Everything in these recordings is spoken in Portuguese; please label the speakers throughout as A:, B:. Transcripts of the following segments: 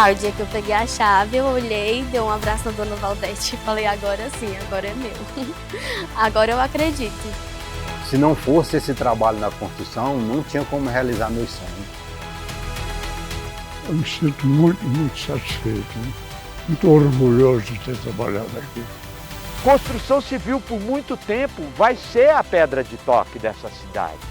A: Ah, o dia que eu peguei a chave, eu olhei, dei um abraço na dona Valdete e falei, agora sim, agora é meu. Agora eu acredito.
B: Se não fosse esse trabalho na construção, não tinha como realizar meus sonhos.
C: Eu me sinto muito satisfeito, né? Muito orgulhoso de ter trabalhado aqui.
D: Construção civil por muito tempo vai ser a pedra de toque dessa cidade.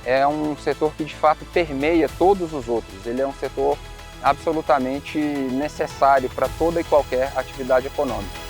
E: É um setor que de fato permeia todos os outros. Ele é um setor absolutamente necessário para toda e qualquer atividade econômica.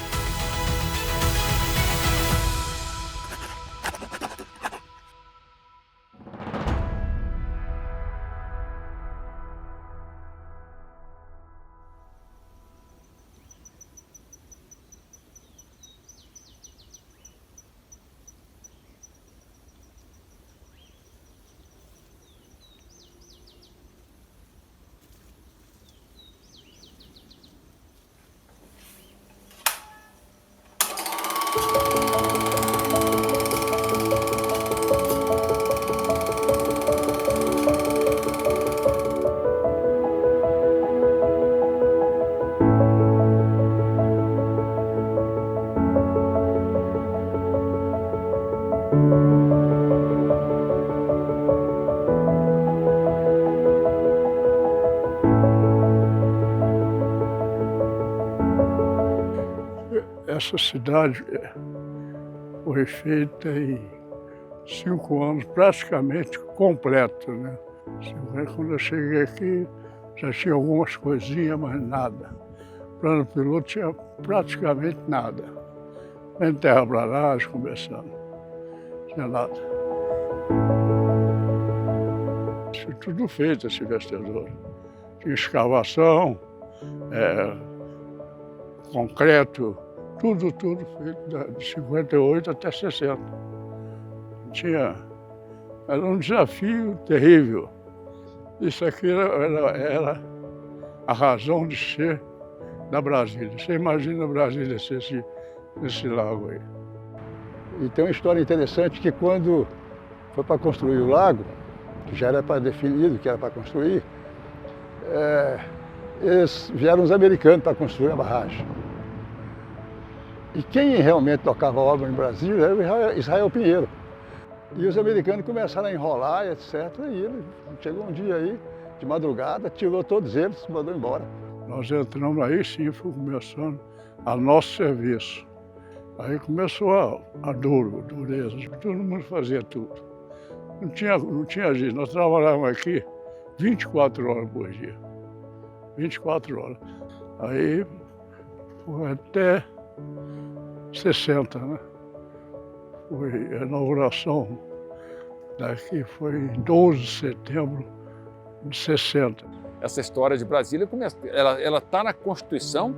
C: Essa cidade foi feita em 5 anos, praticamente completa, né? Quando eu cheguei aqui, já tinha algumas coisinhas, mas nada. Plano piloto tinha praticamente nada. Nem terraplanagem começando, não tinha nada. Isso tudo feito, esse vestidouro. Tinha escavação, concreto, tudo feito de 58 até 60. Era um desafio terrível. Isso aqui era a razão de ser da Brasília. Você imagina a Brasília ser esse lago aí.
F: E tem uma história interessante que quando foi para construir o lago, que já era para definido que era para construir, vieram os americanos para construir a barragem. E quem realmente tocava a obra em Brasília era o Israel Pinheiro. E os americanos começaram a enrolar, etc. E ele chegou um dia aí, de madrugada, tirou todos eles e mandou embora.
C: Nós entramos aí, sim, foi começando a nosso serviço. Aí começou a dureza, todo mundo fazia tudo. Não tinha jeito, nós trabalhávamos aqui 24 horas por dia. 24 horas. Aí foi até 60, né? Foi a inauguração daqui, foi em 12 de setembro de 60.
G: Essa história de Brasília ela está na Constituição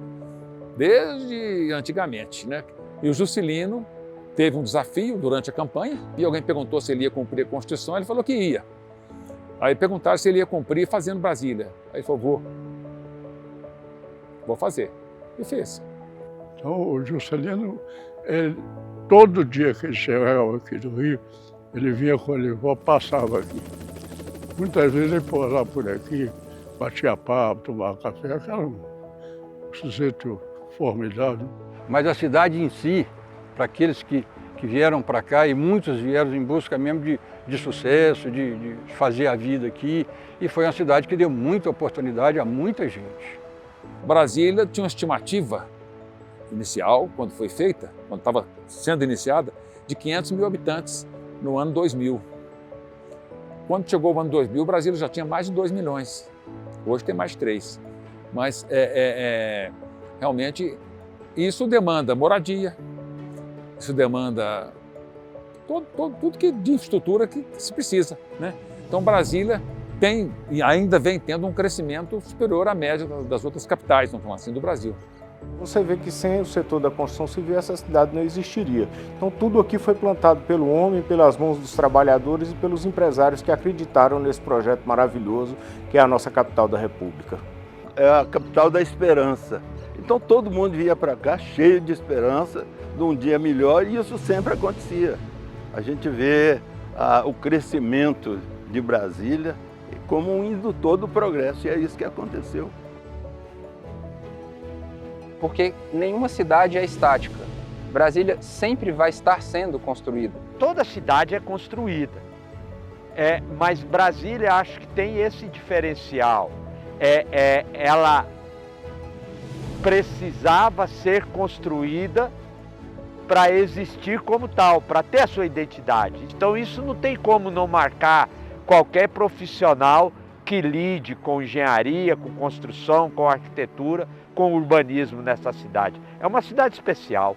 G: desde antigamente, né? E o Juscelino teve um desafio durante a campanha e alguém perguntou se ele ia cumprir a Constituição, ele falou que ia. Aí perguntaram se ele ia cumprir fazendo Brasília. Aí ele falou, vou fazer. E fez.
C: Então o Juscelino, todo dia que ele chegava aqui do Rio, ele vinha com a Livó, passava aqui. Muitas vezes ele pousava por aqui, batia papo, tomava café, aquele sujeito formidável.
F: Mas a cidade em si, para aqueles que vieram para cá, e muitos vieram em busca mesmo de sucesso, de fazer a vida aqui, e foi uma cidade que deu muita oportunidade a muita gente.
G: Brasília tinha uma estimativa inicial, quando foi feita, quando estava sendo iniciada, de 500 mil habitantes no ano 2000. Quando chegou o ano 2000, Brasília já tinha mais de 2 milhões. Hoje tem mais 3. Mas realmente isso demanda moradia, isso demanda tudo de infraestrutura que se precisa, né? Então Brasília tem e ainda vem tendo um crescimento superior à média das outras capitais, vamos falar assim, do Brasil.
H: Você vê que sem o setor da construção civil essa cidade não existiria. Então tudo aqui foi plantado pelo homem, pelas mãos dos trabalhadores e pelos empresários que acreditaram nesse projeto maravilhoso que é a nossa capital da República.
I: É a capital da esperança. Então todo mundo vinha para cá cheio de esperança de um dia melhor e isso sempre acontecia. A gente vê o crescimento de Brasília como um indutor do progresso, e é isso que aconteceu.
E: Porque nenhuma cidade é estática. Brasília sempre vai estar sendo construída.
D: Toda cidade é construída, mas Brasília acho que tem esse diferencial. Ela precisava ser construída para existir como tal, para ter a sua identidade. Então isso não tem como não marcar qualquer profissional que lide com engenharia, com construção, com arquitetura, com urbanismo nessa cidade. É uma cidade especial.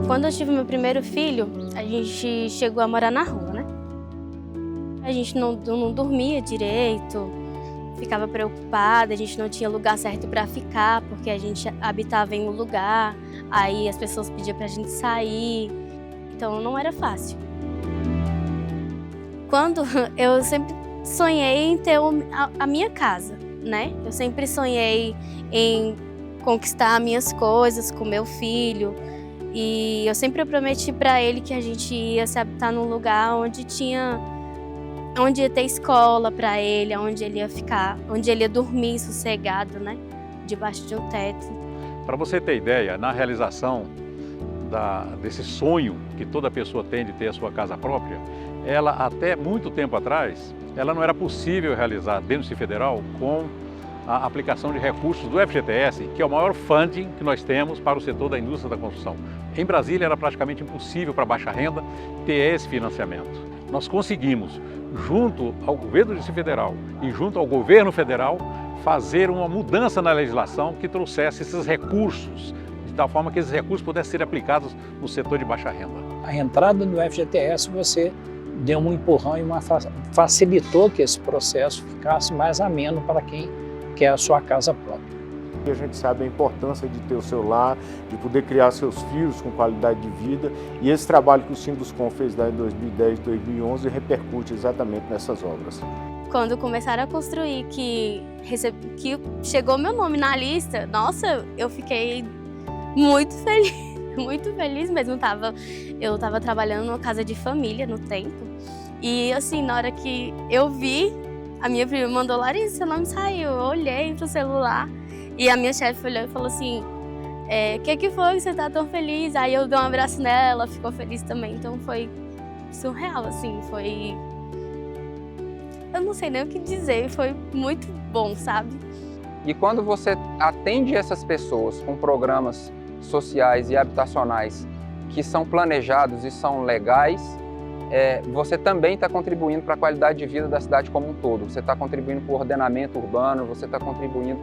A: Quando eu tive meu primeiro filho, a gente chegou a morar na rua, né? A gente não dormia direito, ficava preocupada, a gente não tinha lugar certo para ficar, porque a gente habitava em um lugar, aí as pessoas pediam pra gente sair, então não era fácil. Quando eu sempre sonhei em ter a minha casa, né? Eu sempre sonhei em conquistar minhas coisas com meu filho, e eu sempre prometi para ele que a gente ia se habitar num lugar onde ia ter escola para ele, onde ele ia ficar, onde ele ia dormir sossegado, né? Debaixo de um teto.
J: Para você ter ideia, na realização desse sonho que toda pessoa tem de ter a sua casa própria, ela até muito tempo atrás, ela não era possível realizar dentro do Distrito Federal com a aplicação de recursos do FGTS, que é o maior funding que nós temos para o setor da indústria da construção. Em Brasília era praticamente impossível para baixa renda ter esse financiamento. Nós conseguimos, junto ao governo do Distrito Federal e junto ao governo federal, fazer uma mudança na legislação que trouxesse esses recursos, de tal forma que esses recursos pudessem ser aplicados no setor de baixa renda.
K: A entrada no FGTS você deu um empurrão e facilitou que esse processo ficasse mais ameno para quem quer a sua casa própria.
H: A gente sabe a importância de ter o seu lar, de poder criar seus filhos com qualidade de vida, e esse trabalho que o Sinduscon fez lá em 2010 e 2011 repercute exatamente nessas obras.
A: Quando começaram a construir, que chegou meu nome na lista, nossa, eu fiquei muito feliz mesmo. Eu estava trabalhando numa casa de família no tempo, e assim, na hora que eu vi, a minha prima mandou: Larissa, seu nome saiu. Eu olhei pro celular e a minha chefe olhou e falou assim: que foi que você tá tão feliz? Aí eu dei um abraço nela, ela ficou feliz também. Então foi surreal, assim, foi... Eu não sei nem o que dizer, foi muito bom, sabe?
E: E quando você atende essas pessoas com programas sociais e habitacionais que são planejados e são legais, você também está contribuindo para a qualidade de vida da cidade como um todo. Você está contribuindo para o ordenamento urbano, você está contribuindo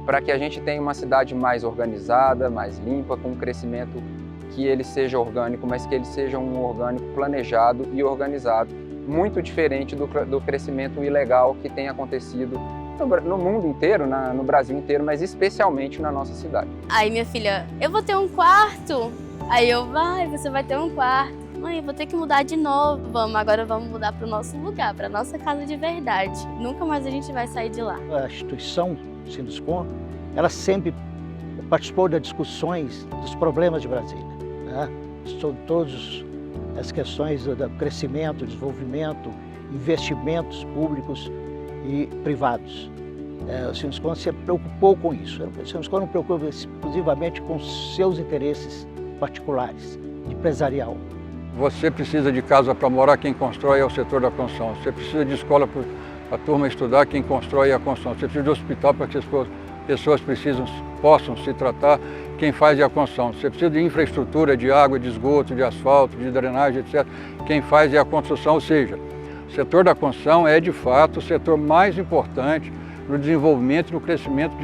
E: para que a gente tenha uma cidade mais organizada, mais limpa, com um crescimento que ele seja orgânico, mas que ele seja um orgânico planejado e organizado, muito diferente do crescimento ilegal que tem acontecido no mundo inteiro, no Brasil inteiro, mas especialmente na nossa cidade.
A: Aí minha filha: eu vou ter um quarto? Aí eu: você vai ter um quarto. Mãe, eu vou ter que mudar de novo. Agora vamos mudar para o nosso lugar, para a nossa casa de verdade. Nunca mais a gente vai sair de lá.
L: A instituição Sinduscon, ela sempre participou das discussões dos problemas de Brasília, né? Sobre todas as questões do crescimento, desenvolvimento, investimentos públicos e privados. O Sinduscon se preocupou com isso. O Sinduscon não preocupa exclusivamente com seus interesses particulares, empresarial.
M: Você precisa de casa para morar, quem constrói é o setor da construção. Você precisa de escola para a turma estudar, quem constrói é a construção. Você precisa de hospital para que as pessoas possam se tratar, quem faz é a construção. Você precisa de infraestrutura, de água, de esgoto, de asfalto, de drenagem, etc. Quem faz é a construção, ou seja, o setor da construção é de fato o setor mais importante no desenvolvimento e no crescimento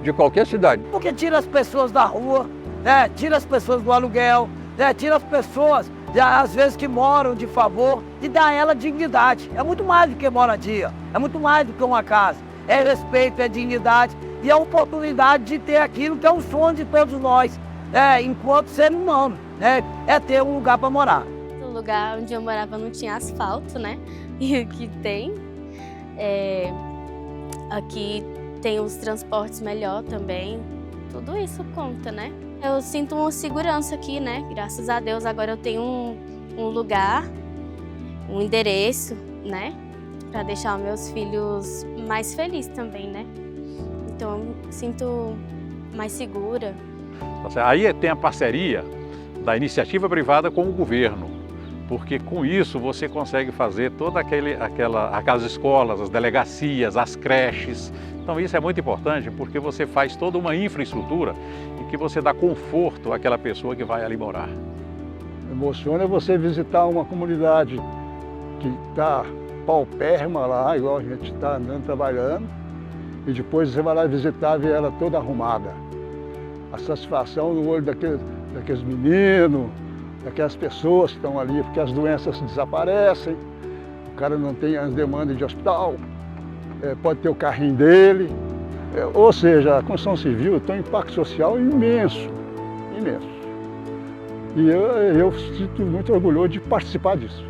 M: de qualquer cidade.
N: Porque tira as pessoas da rua, né? Tira as pessoas do aluguel, né? Tira as pessoas, às vezes, que moram de favor, e dá a ela dignidade. É muito mais do que moradia, é muito mais do que uma casa. É respeito, é dignidade e a oportunidade de ter aquilo que é um sonho de todos nós, enquanto ser humano, né? É ter um lugar para morar.
A: O lugar onde eu morava não tinha asfalto, né? E aqui tem. Aqui tem os transportes melhor também. Tudo isso conta, né? Eu sinto uma segurança aqui, né? Graças a Deus agora eu tenho um lugar, um endereço, né? Para deixar meus filhos mais felizes também, né? Então eu me sinto mais segura.
J: Aí tem a parceria da iniciativa privada com o governo, porque com isso você consegue fazer toda aquelas escolas, as delegacias, as creches. Então isso é muito importante porque você faz toda uma infraestrutura e que você dá conforto àquela pessoa que vai ali morar.
F: Emociona você visitar uma comunidade que está paupérrima lá, igual a gente está andando, trabalhando, e depois você vai lá visitar e ver ela toda arrumada. A satisfação no olho daqueles meninos, daquelas pessoas que estão ali, porque as doenças desaparecem, o cara não tem as demandas de hospital, pode ter o carrinho dele. Ou seja, a construção civil tem um impacto social imenso, imenso. E eu sinto muito orgulhoso de participar disso.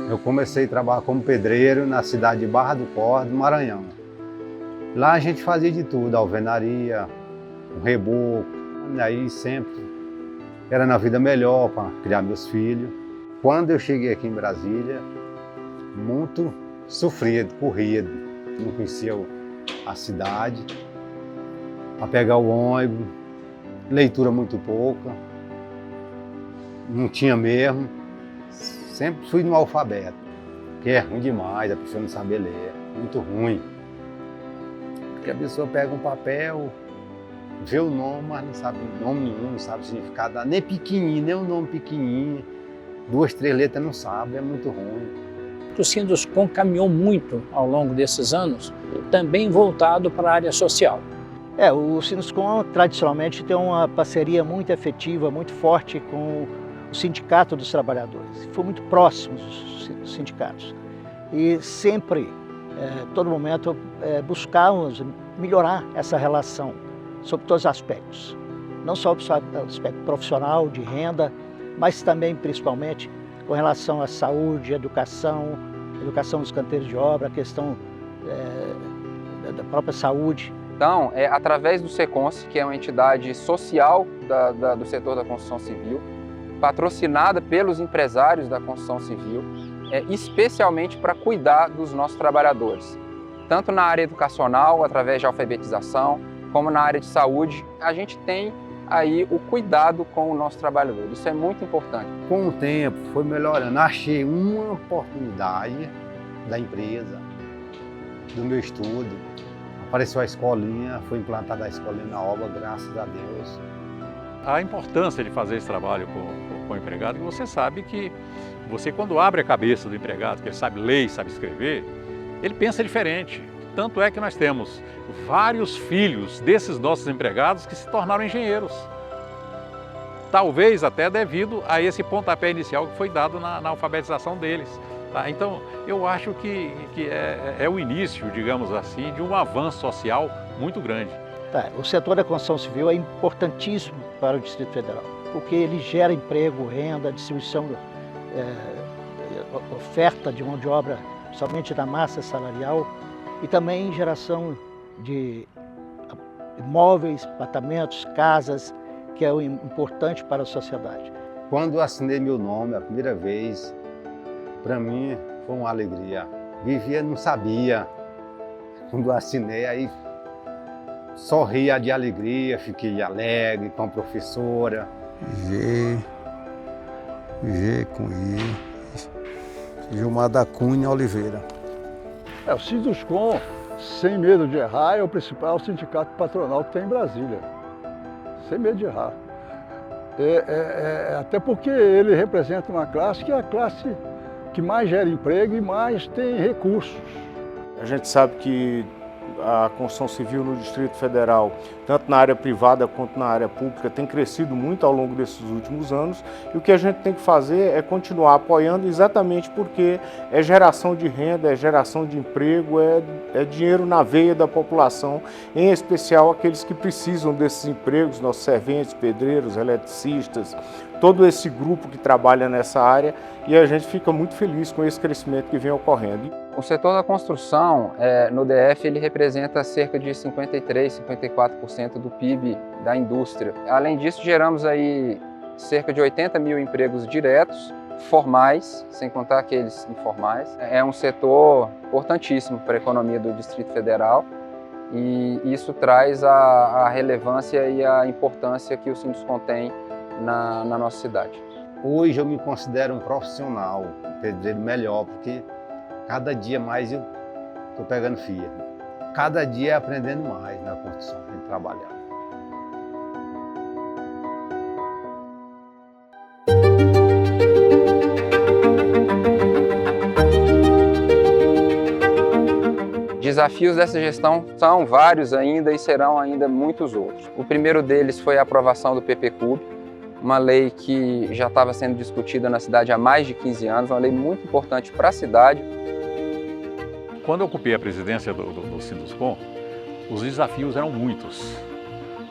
B: Eu comecei a trabalhar como pedreiro na cidade de Barra do Corda, no Maranhão. Lá a gente fazia de tudo, alvenaria, um reboco, aí sempre era na vida melhor para criar meus filhos. Quando eu cheguei aqui em Brasília, muito sofrido, corrido, não conhecia a cidade, para pegar o ônibus, leitura muito pouca, não tinha mesmo, sempre fui no alfabeto, que é ruim demais, a pessoa não saber ler, muito ruim. Porque a pessoa pega um papel, vê o nome, mas não sabe nome nenhum, não sabe o significado, nem pequenininho, nem o nome pequenininho, 2, 3 letras não sabe, é muito ruim.
K: O Sinduscom caminhou muito ao longo desses anos, também voltado para a área social.
L: O Sinduscom tradicionalmente tem uma parceria muito efetiva, muito forte com o Sindicato dos Trabalhadores. Foi muito próximo dos sindicatos. E sempre, todo momento, buscávamos melhorar essa relação sobre todos os aspectos. Não só o aspecto profissional, de renda, mas também, principalmente, com relação à saúde, educação dos canteiros de obra, a questão da própria saúde.
E: Então, através do SECONS, que é uma entidade social do setor da construção civil, patrocinada pelos empresários da construção civil, especialmente para cuidar dos nossos trabalhadores. Tanto na área educacional, através de alfabetização, como na área de saúde, a gente tem aí o cuidado com o nosso trabalhador. Isso é muito importante.
B: Com o tempo foi melhorando, achei uma oportunidade da empresa, do meu estudo. Apareceu a escolinha, foi implantada a escolinha na obra, graças a Deus.
J: A importância de fazer esse trabalho com o empregado, que você sabe que você, quando abre a cabeça do empregado, que ele sabe ler e sabe escrever, ele pensa diferente. Tanto é que nós temos vários filhos desses nossos empregados que se tornaram engenheiros. Talvez até devido a esse pontapé inicial que foi dado na alfabetização deles. Tá? Então, eu acho que é o início, digamos assim, de um avanço social muito grande.
L: O setor da construção civil é importantíssimo para o Distrito Federal, porque ele gera emprego, renda, distribuição, oferta de mão de obra somente da massa salarial e também geração de imóveis, apartamentos, casas, que é importante para a sociedade.
B: Quando eu assinei meu nome a primeira vez, para mim foi uma alegria. Vivia, não sabia. Quando eu assinei, aí sorria de alegria, fiquei alegre com a professora.
O: G com I, Gilmar da Cunha Oliveira.
F: O Sinduscom, sem medo de errar, é o principal sindicato patronal que tem em Brasília. Sem medo de errar. Até porque ele representa uma classe que é a classe que mais gera emprego e mais tem recursos.
H: A gente sabe que a construção civil no Distrito Federal, tanto na área privada quanto na área pública, tem crescido muito ao longo desses últimos anos, e o que a gente tem que fazer é continuar apoiando, exatamente porque é geração de renda, é geração de emprego, é dinheiro na veia da população, em especial aqueles que precisam desses empregos, nossos serventes, pedreiros, eletricistas, todo esse grupo que trabalha nessa área, e a gente fica muito feliz com esse crescimento que vem ocorrendo.
E: O setor da construção, no DF, ele representa cerca de 53%, 54% do PIB da indústria. Além disso, geramos aí cerca de 80 mil empregos diretos, formais, sem contar aqueles informais. É um setor importantíssimo para a economia do Distrito Federal, e isso traz a relevância e a importância que o Sinduscon tem na nossa cidade.
B: Hoje eu me considero um profissional, pedreiro melhor, porque cada dia mais eu estou pegando firme. Cada dia aprendendo mais na construção, em trabalhar.
E: Desafios dessa gestão são vários ainda e serão ainda muitos outros. O primeiro deles foi a aprovação do PPCub, uma lei que já estava sendo discutida na cidade há mais de 15 anos, uma lei muito importante para a cidade.
J: Quando eu ocupei a presidência do Sinduscon, os desafios eram muitos,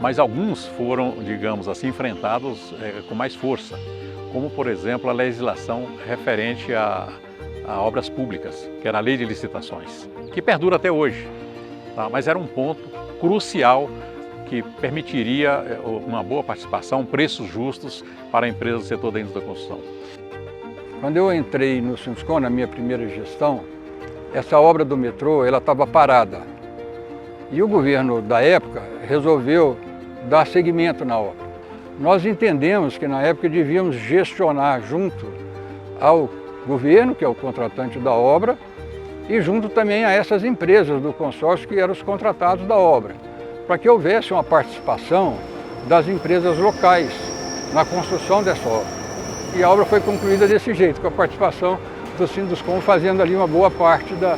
J: mas alguns foram, digamos assim, enfrentados com mais força, como, por exemplo, a legislação referente a obras públicas, que era a Lei de Licitações, que perdura até hoje, tá? Mas era um ponto crucial que permitiria uma boa participação, preços justos para empresas do setor da indústria da construção.
M: Quando eu entrei no Sinduscon, na minha primeira gestão, essa obra do metrô ela estava parada. E o governo da época resolveu dar seguimento na obra. Nós entendemos que na época devíamos gestionar junto ao governo, que é o contratante da obra, e junto também a essas empresas do consórcio que eram os contratados da obra, para que houvesse uma participação das empresas locais na construção dessa obra. E a obra foi concluída desse jeito, com a participação do Sinduscon fazendo ali uma boa parte da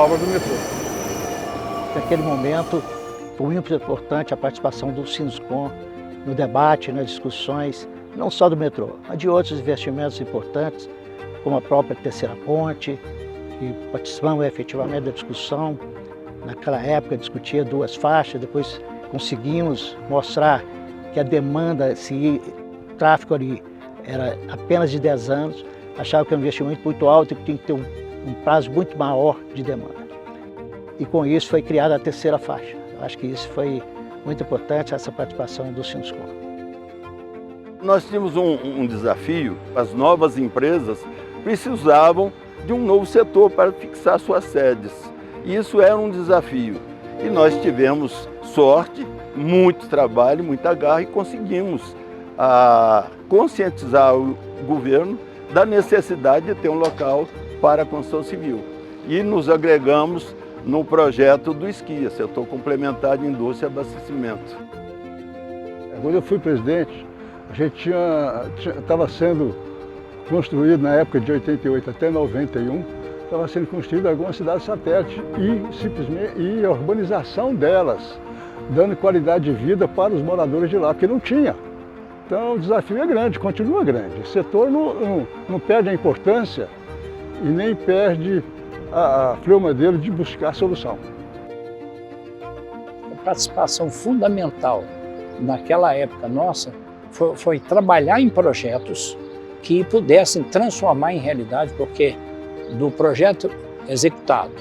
M: obra do metrô.
L: Naquele momento, foi muito importante a participação do Sinduscon no debate, nas discussões, não só do metrô, mas de outros investimentos importantes, como a própria Terceira Ponte, e participamos efetivamente da discussão. Naquela época discutia 2 faixas, depois conseguimos mostrar que a demanda, se o tráfego ali era apenas de 10 anos, achava que era um investimento muito alto e que tinha que ter um prazo muito maior de demanda. E com isso foi criada a terceira faixa. Eu acho que isso foi muito importante, essa participação do Sinduscon.
I: Nós tínhamos um desafio, as novas empresas precisavam de um novo setor para fixar suas sedes. Isso era um desafio e nós tivemos sorte, muito trabalho, muita garra e conseguimos conscientizar o governo da necessidade de ter um local para a construção civil. E nos agregamos no projeto do SCIA, Setor Complementar de Indústria e Abastecimento.
F: Quando eu fui presidente, a gente estava sendo construído na época de 88 até 91, estava sendo construída algumas cidades satélites e a urbanização delas, dando qualidade de vida para os moradores de lá, porque não tinha. Então o desafio é grande, continua grande. O setor não perde a importância e nem perde a fleuma dele de buscar solução.
K: A participação fundamental naquela época nossa foi trabalhar em projetos que pudessem transformar em realidade, porque do projeto executado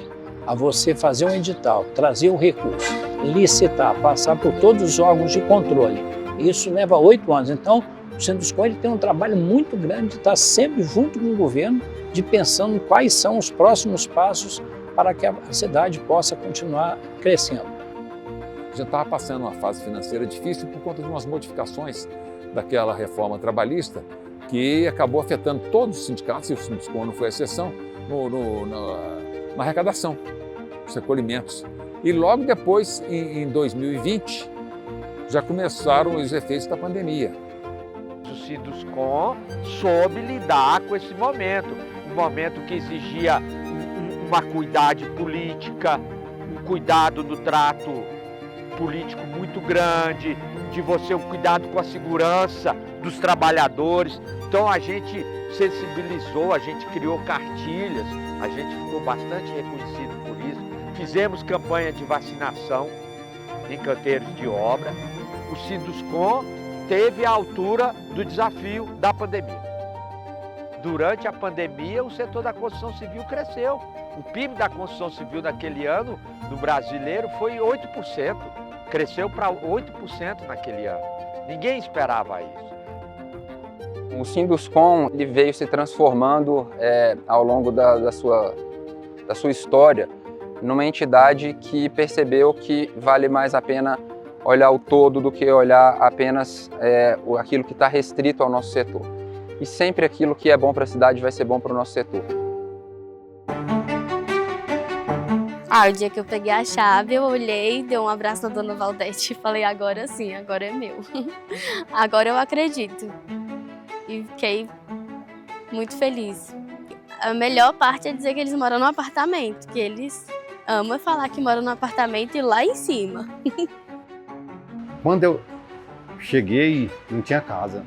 K: a você fazer um edital, trazer o recurso, licitar, passar por todos os órgãos de controle, isso leva 8 anos. Então, o Sinduscon tem um trabalho muito grande de estar sempre junto com o governo, de pensando quais são os próximos passos para que a cidade possa continuar crescendo.
G: A gente estava passando uma fase financeira difícil por conta de umas modificações daquela reforma trabalhista que acabou afetando todos os sindicatos, e o Sinduscon não foi exceção, na arrecadação dos recolhimentos. E logo depois, em 2020, já começaram os efeitos da pandemia.
D: O Sinduscon soube lidar com esse momento, um momento que exigia uma acuidade política, um cuidado no trato político muito grande, de você o cuidado com a segurança dos trabalhadores. Então a gente sensibilizou, a gente criou cartilhas, a gente ficou bastante reconhecido por isso. Fizemos campanha de vacinação em canteiros de obra. O Sinduscon teve a altura do desafio da pandemia. Durante a pandemia, o setor da construção civil cresceu. O PIB da construção civil naquele ano, no brasileiro, foi 8%. Cresceu para 8% naquele ano. Ninguém esperava isso.
E: O Sinduscon ele veio se transformando ao longo da sua história numa entidade que percebeu que vale mais a pena olhar o todo do que olhar apenas aquilo que está restrito ao nosso setor. E sempre aquilo que é bom para a cidade vai ser bom para o nosso setor.
A: O dia que eu peguei a chave, eu olhei, dei um abraço na dona Valdete e falei, agora sim, agora é meu. Agora eu acredito. E fiquei muito feliz. A melhor parte é dizer que eles moram num apartamento, que eles amam falar que moram num apartamento e lá em cima.
B: Quando eu cheguei, não tinha casa.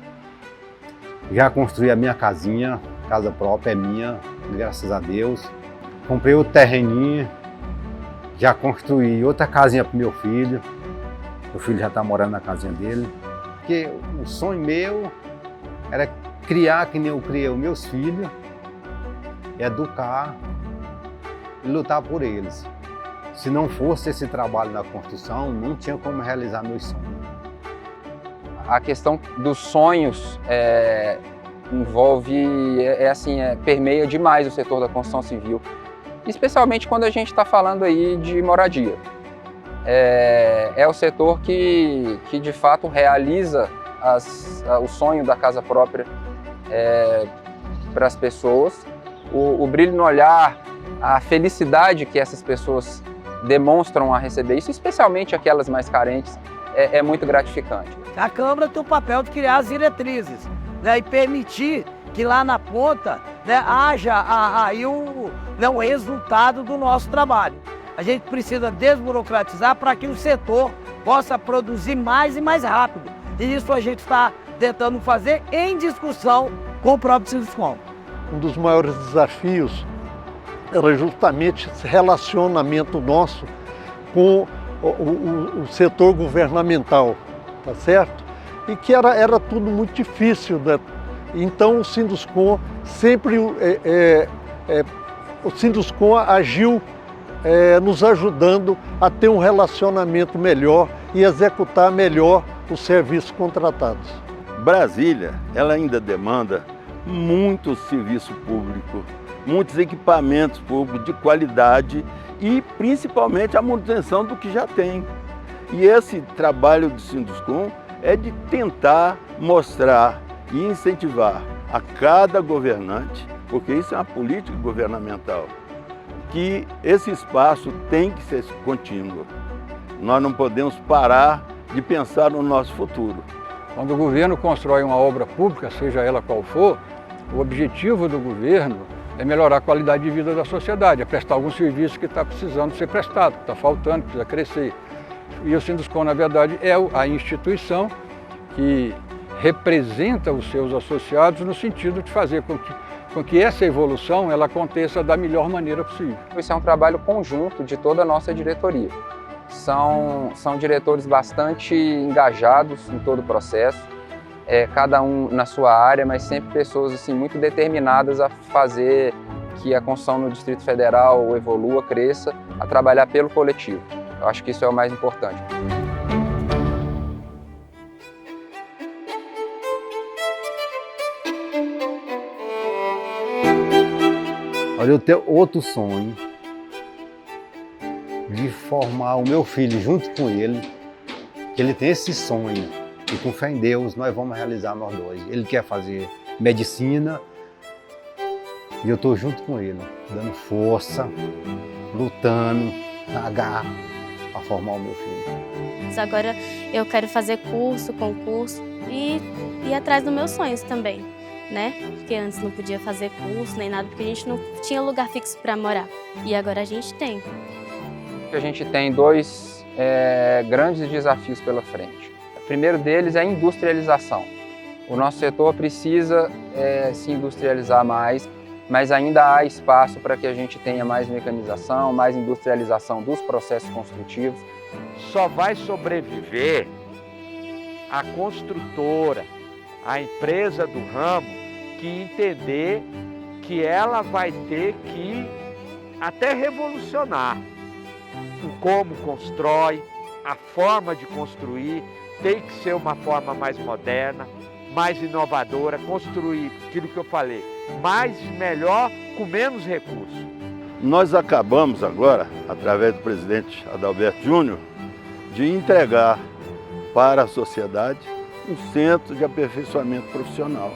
B: Já construí a minha casinha, casa própria é minha, graças a Deus. Comprei outro terreninho, já construí outra casinha para o meu filho. Meu filho já está morando na casinha dele. Porque o sonho meu era criar que nem eu criei os meus filhos, educar e lutar por eles. Se não fosse esse trabalho na construção, não tinha como realizar meus sonhos.
E: A questão dos sonhos permeia demais o setor da construção civil, especialmente quando a gente está falando aí de moradia. É o setor que de fato realiza o sonho da casa própria para as pessoas. O brilho no olhar, a felicidade que essas pessoas demonstram a receber isso, especialmente aquelas mais carentes, é muito gratificante.
N: A Câmara tem o papel de criar as diretrizes, né, e permitir que lá na ponta, né, haja aí o resultado do nosso trabalho. A gente precisa desburocratizar para que o setor possa produzir mais e mais rápido. E isso a gente está tentando fazer em discussão com o próprio Sinduscon.
F: Um dos maiores desafios era justamente esse relacionamento nosso com o setor governamental, tá certo? E que era tudo muito difícil, né? Então o Sinduscon sempre, o Sinduscon agiu nos ajudando a ter um relacionamento melhor e executar melhor os serviços contratados.
I: Brasília, ela ainda demanda muito serviço público, muitos equipamentos públicos de qualidade e principalmente a manutenção do que já tem. E esse trabalho do Sinduscon é de tentar mostrar e incentivar a cada governante, porque isso é uma política governamental, que esse espaço tem que ser contínuo. Nós não podemos parar de pensar no nosso futuro.
M: Quando o governo constrói uma obra pública, seja ela qual for, o objetivo do governo é melhorar a qualidade de vida da sociedade, é prestar algum serviço que está precisando ser prestado, que está faltando, que precisa crescer. E o Sinduscon, na verdade, é a instituição que representa os seus associados no sentido de fazer com que essa evolução ela aconteça da melhor maneira possível.
E: Isso é um trabalho conjunto de toda a nossa diretoria. São diretores bastante engajados em todo o processo, cada um na sua área, mas sempre pessoas assim, muito determinadas a fazer que a construção no Distrito Federal evolua, cresça, a trabalhar pelo coletivo. Eu acho que isso é o mais importante.
B: Olha, eu tenho outro sonho de formar o meu filho junto com ele, que ele tem esse sonho e com fé em Deus nós vamos realizar nós dois. Ele quer fazer medicina e eu estou junto com ele, dando força, lutando, na garra para formar o meu filho.
A: Agora eu quero fazer curso, concurso e ir atrás dos meus sonhos também, né? Porque antes não podia fazer curso nem nada, porque a gente não tinha lugar fixo para morar. E agora a gente tem.
E: A gente tem dois grandes desafios pela frente. O primeiro deles é a industrialização. O nosso setor precisa se industrializar mais, mas ainda há espaço para que a gente tenha mais mecanização, mais industrialização dos processos construtivos.
D: Só vai sobreviver a construtora, a empresa do ramo, que entender que ela vai ter que até revolucionar o como constrói, a forma de construir, tem que ser uma forma mais moderna, mais inovadora, construir aquilo que eu falei, mais e melhor com menos recursos.
I: Nós acabamos agora, através do presidente Adalberto Júnior, de entregar para a sociedade um centro de aperfeiçoamento profissional.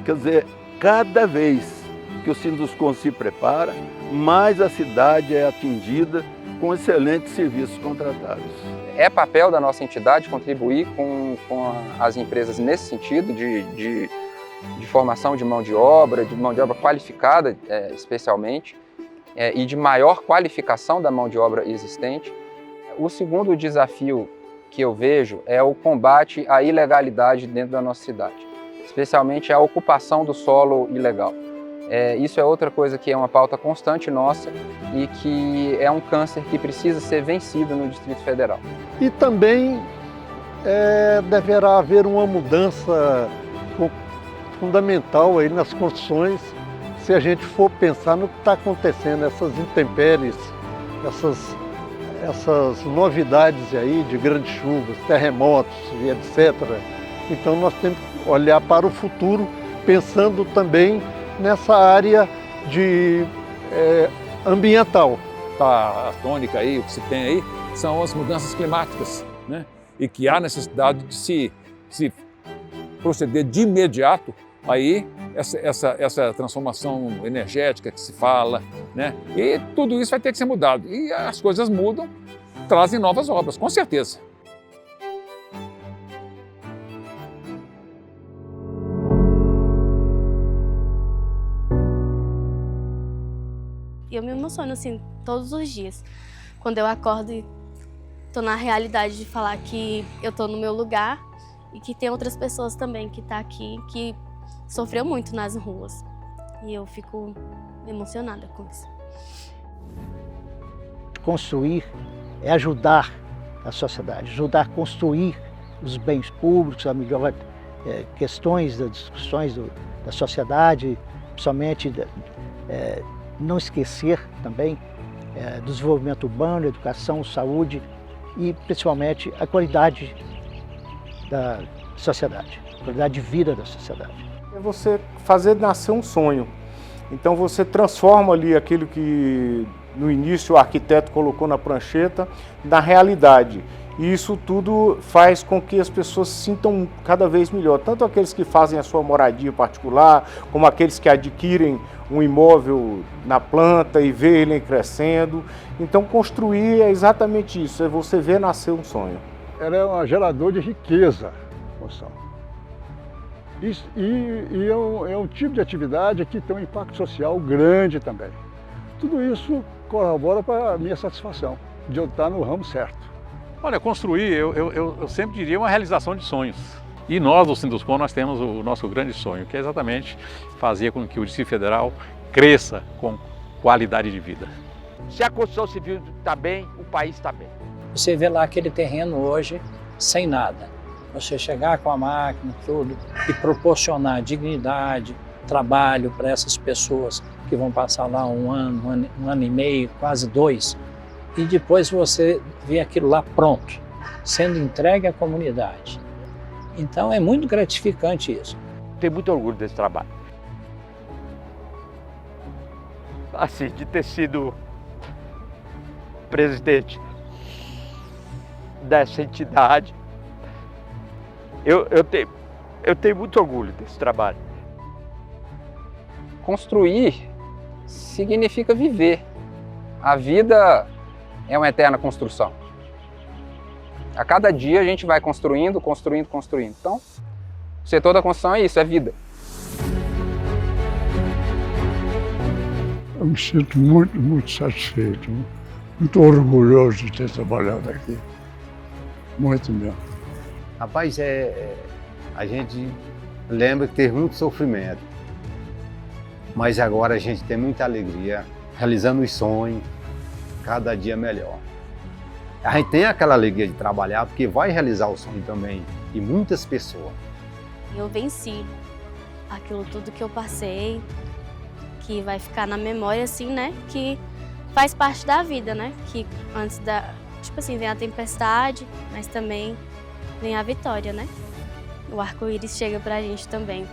I: Quer dizer, cada vez que o Sinduscon se prepara, mais a cidade é atendida com excelentes serviços contratados.
E: É papel da nossa entidade contribuir com as empresas nesse sentido de formação de mão de obra qualificada especialmente, e de maior qualificação da mão de obra existente. O segundo desafio que eu vejo é o combate à ilegalidade dentro da nossa cidade, especialmente a ocupação do solo ilegal. Isso é outra coisa que é uma pauta constante nossa e que é um câncer que precisa ser vencido no Distrito Federal.
F: E também deverá haver uma mudança fundamental aí nas construções, se a gente for pensar no que está acontecendo, essas intempéries, essas novidades aí de grandes chuvas, terremotos e etc. Então nós temos que olhar para o futuro, pensando também nessa área ambiental.
G: A tônica aí, o que se tem aí, são as mudanças climáticas, né? E que há necessidade de se proceder de imediato aí essa transformação energética que se fala, né? E tudo isso vai ter que ser mudado. E as coisas mudam, trazem novas obras, com certeza.
A: Eu me emociono assim todos os dias, quando eu acordo e tô na realidade de falar que eu tô no meu lugar e que tem outras pessoas também que tá aqui que sofreu muito nas ruas. E eu fico emocionada com isso.
L: Construir é ajudar a sociedade, ajudar a construir os bens públicos, a melhor questões das discussões da sociedade, principalmente não esquecer também do desenvolvimento urbano, educação, saúde e principalmente a qualidade da sociedade, a qualidade de vida da sociedade.
H: É você fazer nascer um sonho. Então você transforma ali aquilo que no início o arquiteto colocou na prancheta na realidade. E isso tudo faz com que as pessoas se sintam cada vez melhor, tanto aqueles que fazem a sua moradia particular, como aqueles que adquirem um imóvel na planta e vê ele crescendo. Então construir é exatamente isso, é você ver nascer um sonho.
F: Ela é um gerador de riqueza, construção. E é um tipo de atividade que tem um impacto social grande também. Tudo isso corrobora para a minha satisfação de eu estar no ramo certo.
J: Olha, construir, eu sempre diria uma realização de sonhos. E nós, do Sinduscon, nós temos o nosso grande sonho, que é exatamente fazer com que o Distrito Federal cresça com qualidade de vida.
D: Se a construção civil está bem, o país está bem.
K: Você vê lá aquele terreno hoje sem nada. Você chegar com a máquina, tudo, e proporcionar dignidade, trabalho para essas pessoas que vão passar lá um ano e meio, quase 2, e depois você vê aquilo lá pronto, sendo entregue à comunidade. Então é muito gratificante isso.
D: Tenho muito orgulho desse trabalho. Assim, de ter sido presidente dessa entidade, eu tenho muito orgulho desse trabalho.
E: Construir significa viver. A vida é uma eterna construção. A cada dia a gente vai construindo. Então, o setor da construção é isso, é vida.
C: Eu me sinto muito, muito satisfeito. Muito orgulhoso de ter trabalhado aqui. Muito mesmo.
B: Rapaz, a gente lembra que teve muito sofrimento, mas agora a gente tem muita alegria, realizando os sonhos, cada dia melhor. A gente tem aquela alegria de trabalhar, porque vai realizar o sonho também de muitas pessoas.
A: Eu venci aquilo tudo que eu passei, que vai ficar na memória, assim, né? Que faz parte da vida, né? Que antes tipo assim, vem a tempestade, mas também vem a vitória, né? O arco-íris chega pra gente também.